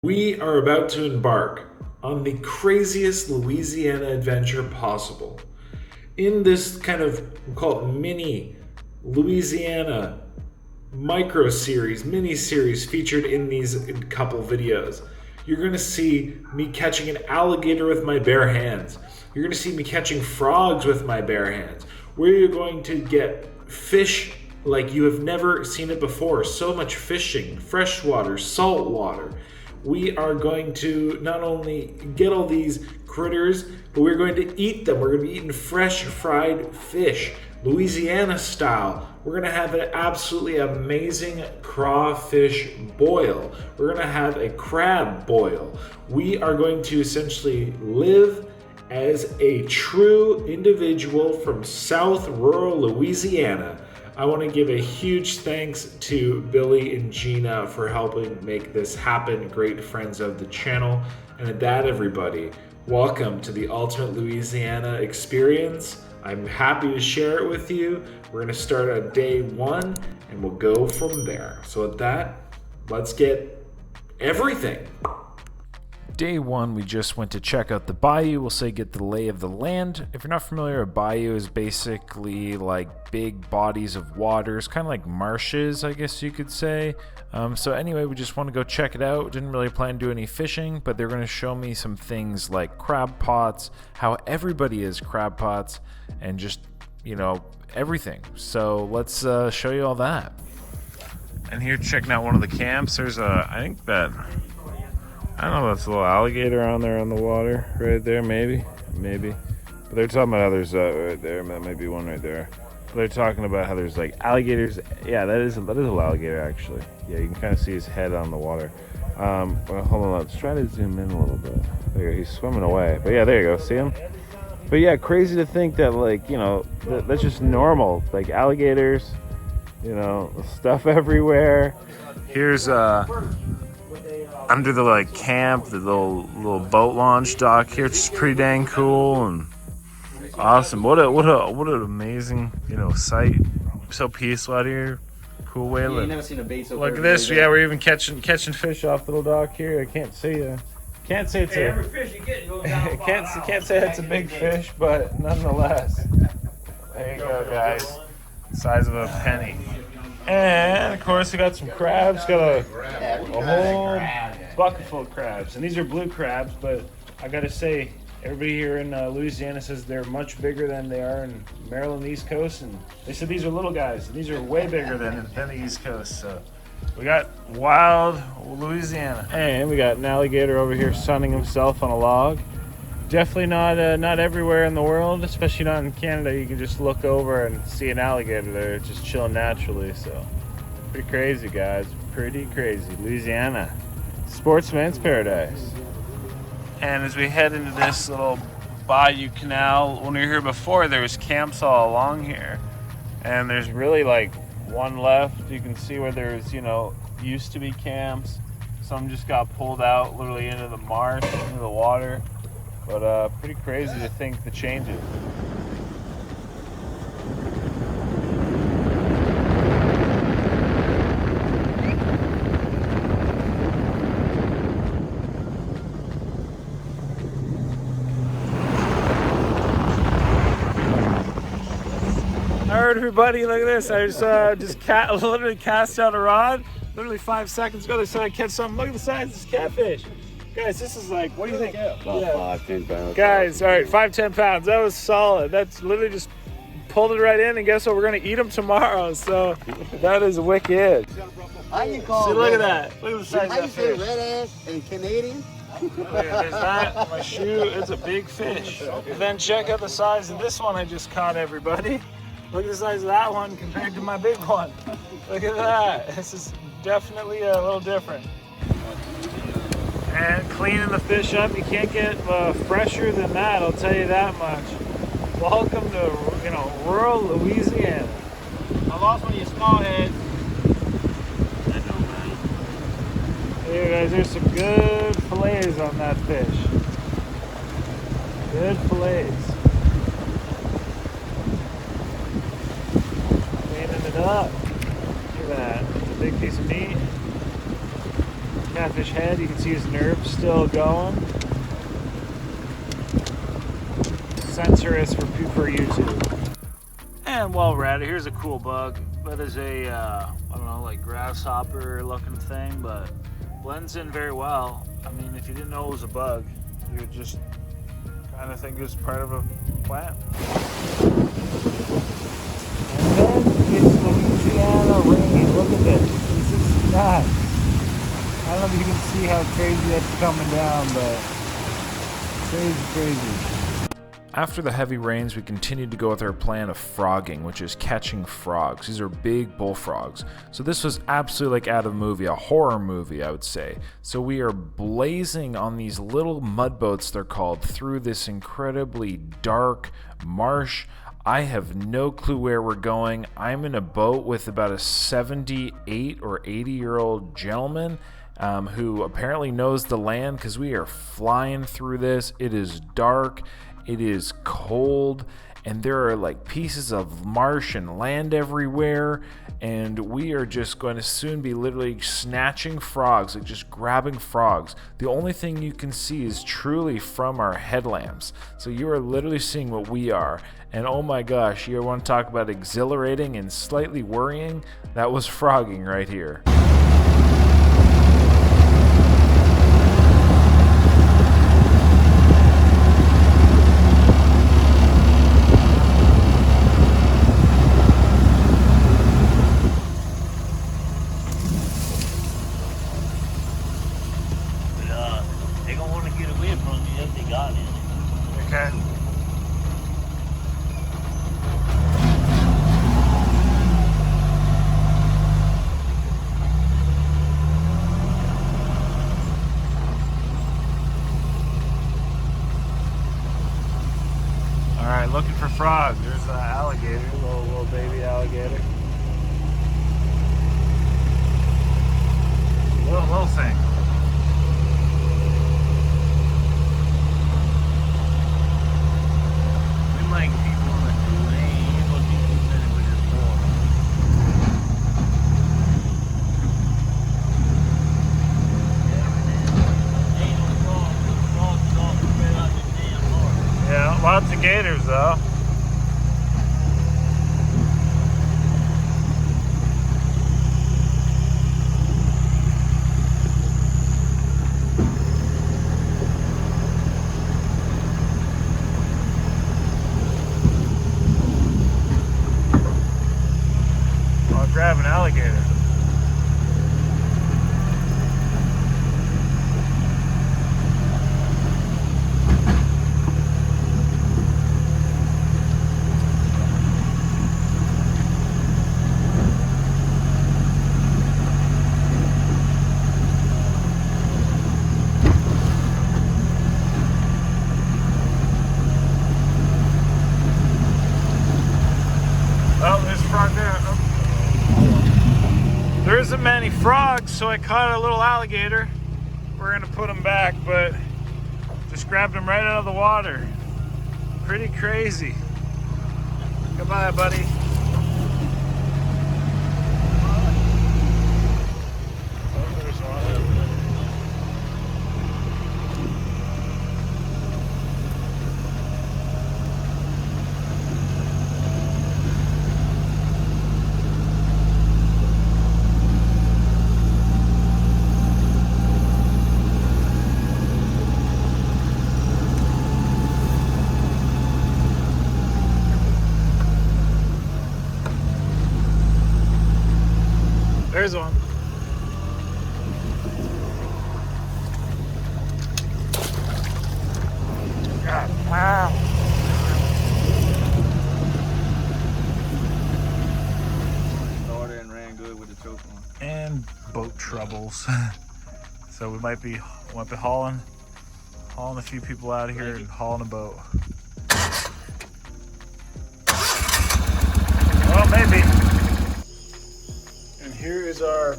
We are about to embark on the craziest Louisiana adventure possible. In this kind of, we'll call it mini Louisiana micro series, mini series featured in these couple videos, you're going to see me catching an alligator with my bare hands. You're going to see me catching frogs with my bare hands. We're going to get fish like you have never seen it before. So much fishing, freshwater, saltwater. We are going to not only get all these critters, but we're going to eat them. We're going to be eating fresh fried fish, Louisiana style. We're going to have an absolutely amazing crawfish boil. We're going to have a crab boil. We are going to essentially live as a true individual from South rural Louisiana. I want to give a huge thanks to Billy and Gina for helping make this happen, great friends of the channel. And at that, everybody, welcome to the Ultimate Louisiana Experience. I'm happy to share it with you. We're going to start on day one and we'll go from there. So at that, let's get everything. Day one, we just went to check out the Bayou. We'll say get the lay of the land. If you're not familiar, a bayou is basically like big bodies of waters, kind of like marshes, I guess you could say. So anyway, we just want to go check it out. Didn't really plan to do any fishing, but they're going to show me some things like crab pots, how everybody is crab pots, and just, you know, everything. So let's show you all that. And here, checking out one of the camps, there's I don't know, that's a little alligator on there on the water, right there, maybe. But they're talking about how there's right there, that might be one right there. But they're talking about how there's like alligators. Yeah, that is a little alligator actually. Yeah, you can kind of see his head on the water. Well, hold on, let's try to zoom in a little bit. There you go, he's swimming away. But yeah, there you go, see him? But yeah, crazy to think that, like, you know, that's just normal. Like alligators, you know, stuff everywhere. Here's under the like camp, the little boat launch dock here. It's just pretty dang cool and awesome. What an amazing, you know, sight. So peaceful out here. Cool way to live. Never seen a bait so Look at this. Yeah, we're even catching fish off the little dock here. I can't see can't say it's every fish you get goes down. can't say it's a big fish, but nonetheless. There you go, guys. Size of a penny. And of course we got some crabs. Got a whole bucket full of crabs, and these are blue crabs. But I gotta say, everybody here in Louisiana says they're much bigger than they are in Maryland East Coast, and they said these are little guys, and these are way bigger than the East Coast. So we got wild Louisiana, and we got an alligator over here sunning himself on a log. Definitely not everywhere in the world, especially not in Canada. You can just look over and see an alligator there, just chilling naturally. So pretty crazy, guys. Pretty crazy. Louisiana, sportsman's paradise. And as we head into this little Bayou canal, when we were here before, there was camps all along here, and there's really like one left. You can see where there's, you know, used to be camps. Some just got pulled out literally into the marsh, into the water. But pretty crazy to think the changes. All right, everybody, look at this. I just literally cast out a rod. Literally 5 seconds ago, they said I'd catch something. Look at the size of this catfish. Guys, this is like, what do you think? About 5-10 pounds. Guys, all right, 5-10 pounds. That was solid. That's literally just pulled it right in, and guess what? We're going to eat them tomorrow. So that is wicked. How you call See, look at that. Look at the size How you of that say fish. red ass in Canadian? Look at there's that. My shoe. It's a big fish. And then check out the size of this one I just caught, everybody. Look at the size of that one compared to my big one. Look at that. This is definitely a little different. And cleaning the fish up, you can't get fresher than that, I'll tell you that much. Welcome to, you know, rural Louisiana. I lost one of your small heads. Here guys, there's some good fillets on that fish. Good fillets. Cleaning it up. Look at that. It's a big piece of meat. catfish head. You can see his nerves still going. Censorious for YouTube. And while we're at it, here's a cool bug. That is a, I don't know, like grasshopper looking thing, but blends in very well. I mean, if you didn't know it was a bug, you would just kind of think it was part of a plant. And then it's Louisiana rain. Look at this. This is nuts. I don't know if you can see how crazy that's coming down, but crazy. After the heavy rains, we continued to go with our plan of frogging, which is catching frogs. These are big bullfrogs. So this was absolutely like out of a movie, a horror movie, I would say. So we are blazing on these little mud boats, they're called, through this incredibly dark marsh. I have no clue where we're going. I'm in a boat with about a 78 or 80-year-old gentleman who apparently knows the land, because we are flying through this. It is dark. It is cold, and there are like pieces of marsh and land everywhere, and we are just going to soon be literally snatching frogs, like just grabbing frogs. The only thing you can see is truly from our headlamps, so you are literally seeing what we are. And oh my gosh, you want to talk about exhilarating and slightly worrying? That was frogging right here. Looking for frogs. There's an alligator, little baby alligator. Little thing. We like people that do ain't what people said it was just more. Yeah, lots of gators though. I'll grab an alligator. There isn't many frogs, so I caught a little alligator. We're gonna put him back, but just grabbed him right out of the water. Pretty crazy. Goodbye, buddy. Oh, there's one. There's one. God, wow. Started and ran good with the choke on. And boat troubles. So we might be hauling a few people out of here and hauling a boat. Well, maybe. And here is our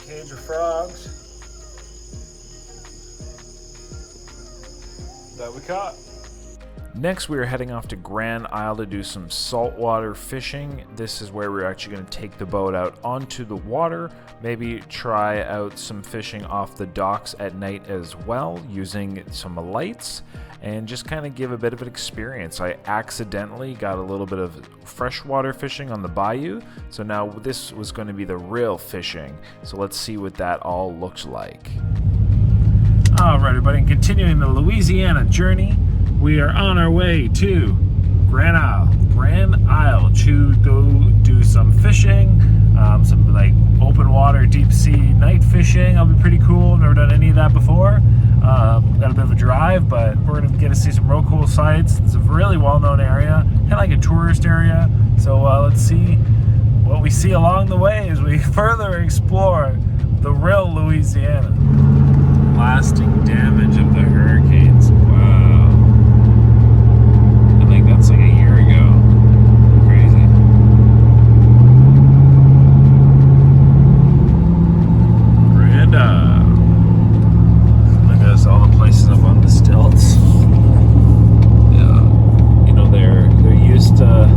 cage of frogs that we caught. Next, we are heading off to Grand Isle to do some saltwater fishing. This is where we're actually going to take the boat out onto the water, maybe try out some fishing off the docks at night as well, using some lights, and just kind of give a bit of an experience. I accidentally got a little bit of freshwater fishing on the Bayou, so now this was going to be the real fishing. So let's see what that all looks like. Alright everybody, and continuing the Louisiana journey, we are on our way to Grand Isle to go do some fishing, some like open water, deep sea night fishing. That'll be pretty cool. Never done any of that before. Got a bit of a drive, but we're gonna get to see some real cool sights. It's a really well-known area, kind of like a tourist area. So let's see what we see along the way as we further explore the real Louisiana. Lasting damage of the hurricanes. Wow. That's like a year ago. Crazy. Grand Isle. Look at us, all the places up on the stilts. Yeah. You know, they're used to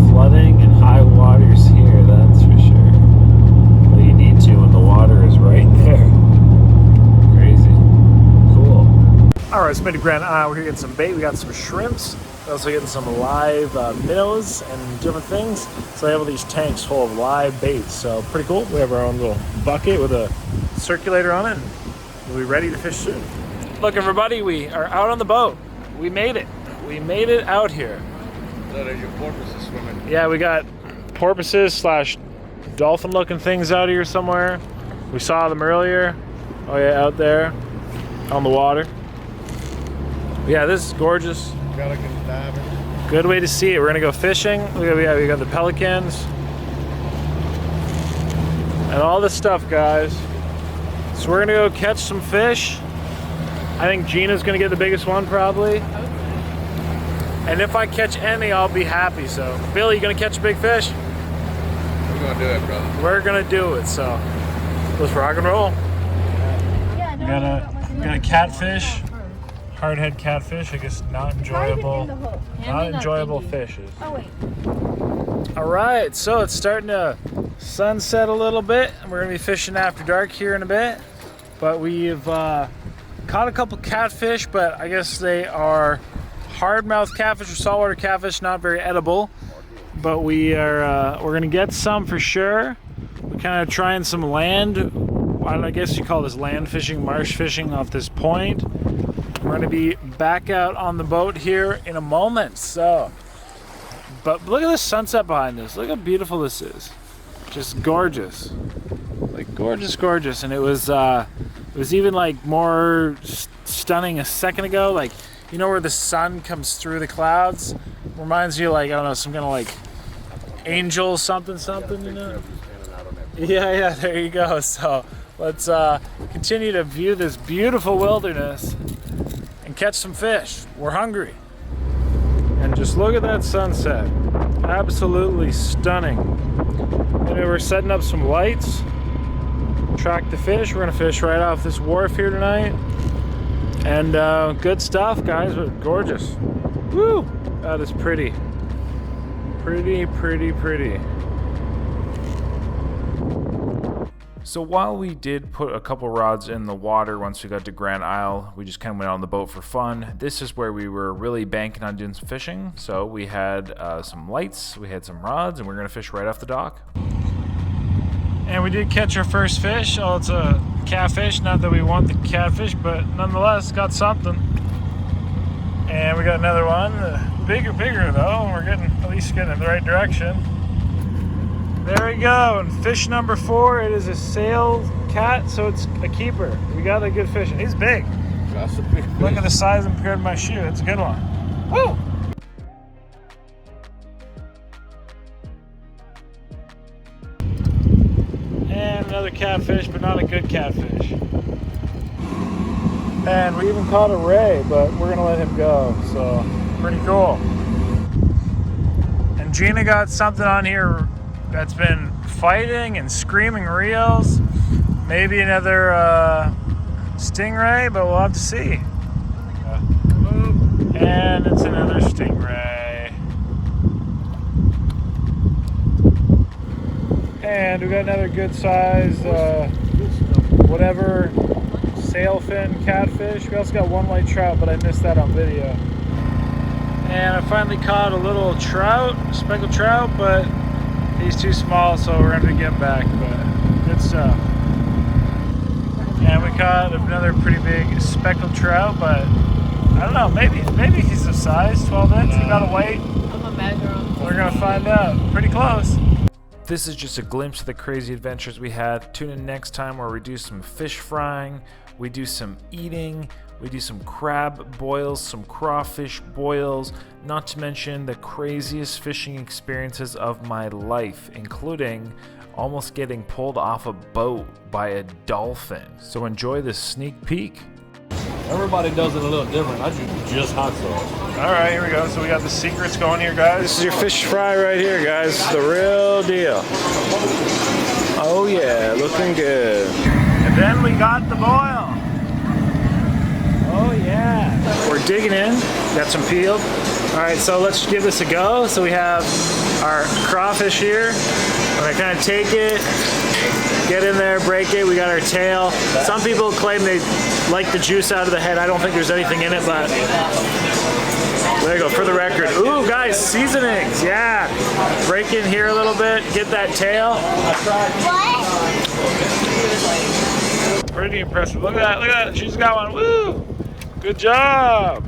flooding and high waters here, that's for sure. But you need to when the water is right there. Crazy. Cool. Alright, so made to Grand Isle. We're here getting some bait. We got some shrimps. We're also getting some live minnows and different things. So they have all these tanks full of live baits. So pretty cool. We have our own little bucket with a circulator on it. We'll be ready to fish soon. Look everybody, we are out on the boat. We made it. We made it out here. That are your porpoises swimming. Yeah, we got porpoises / dolphin looking things out here somewhere. We saw them earlier. Oh yeah, out there on the water. Yeah, this is gorgeous. Good way to see it. We're gonna go fishing. We got the pelicans and all this stuff, guys. So we're gonna go catch some fish. I think Gina's gonna get the biggest one probably. And if I catch any, I'll be happy. So, Billy, you gonna catch a big fish? We're gonna do it, brother. We're gonna do it. So let's rock and roll. We got a catfish. Hardhead catfish, I guess not enjoyable fishes. Oh wait. All right, so it's starting to sunset a little bit, and we're gonna be fishing after dark here in a bit. But we've caught a couple catfish, but I guess they are hardmouth catfish or saltwater catfish, not very edible. But we're gonna get some for sure. We're kind of trying some land. I guess you call this land fishing, marsh fishing off this point. We're going to be back out on the boat here in a moment. So, but look at the sunset behind this. Look how beautiful this is. Just gorgeous. Like gorgeous. And it was even like more stunning a second ago. Like, you know where the sun comes through the clouds? Reminds you like, I don't know, some kind of like angel something, you know? Yeah, there you go. So let's continue to view this beautiful wilderness and catch some fish. We're hungry. And just look at that sunset. Absolutely stunning. And we're setting up some lights. Track the fish. We're gonna fish right off this wharf here tonight. And good stuff, guys. Gorgeous. Woo! That is pretty. Pretty. So while we did put a couple rods in the water once we got to Grand Isle, we just kind of went on the boat for fun. This is where we were really banking on doing some fishing. So we had some lights, we had some rods, and we're gonna fish right off the dock. And we did catch our first fish. Oh, it's a catfish. Not that we want the catfish, but nonetheless, got something. And we got another one, bigger though. We're at least getting in the right direction. There we go, and fish number 4, it is a sail cat, so it's a keeper. We got a good fish, and he's big. That's a big fish. Look at the size compared to my shoe, it's a good one. Woo! And another catfish, but not a good catfish. And we even caught a ray, but we're gonna let him go, so pretty cool. And Gina got something on here that's been fighting and screaming reels. Maybe another stingray, but we'll have to see. And it's another stingray. And we got another good size, whatever, sailfin catfish. We also got one white trout, but I missed that on video. And I finally caught a little trout, speckled trout, but he's too small, so we're gonna get him back, but good stuff. And we caught another pretty big speckled trout, but I don't know, maybe he's the size, 12 inch, we gotta wait. I'm gonna measure him. We're gonna find out, pretty close. This is just a glimpse of the crazy adventures we had. Tune in next time where we do some fish frying, we do some eating, we do some crab boils, some crawfish boils, not to mention the craziest fishing experiences of my life, including almost getting pulled off a boat by a dolphin. So enjoy this sneak peek. Everybody does it a little different. I do just hot sauce. All right, here we go. So we got the secrets going here, guys. This is your fish fry right here, guys. The real deal. Oh yeah, looking good. And then we got the boil. Oh yeah. We're digging in. Got some peeled. All right, so let's give this a go. So we have our crawfish here. I'm gonna kind of take it, get in there, break it. We got our tail. Some people claim they like the juice out of the head. I don't think there's anything in it, but there you go, for the record. Ooh, guys, seasonings, yeah. Break in here a little bit, get that tail. Pretty impressive. Look at that, she's got one, woo! Good job.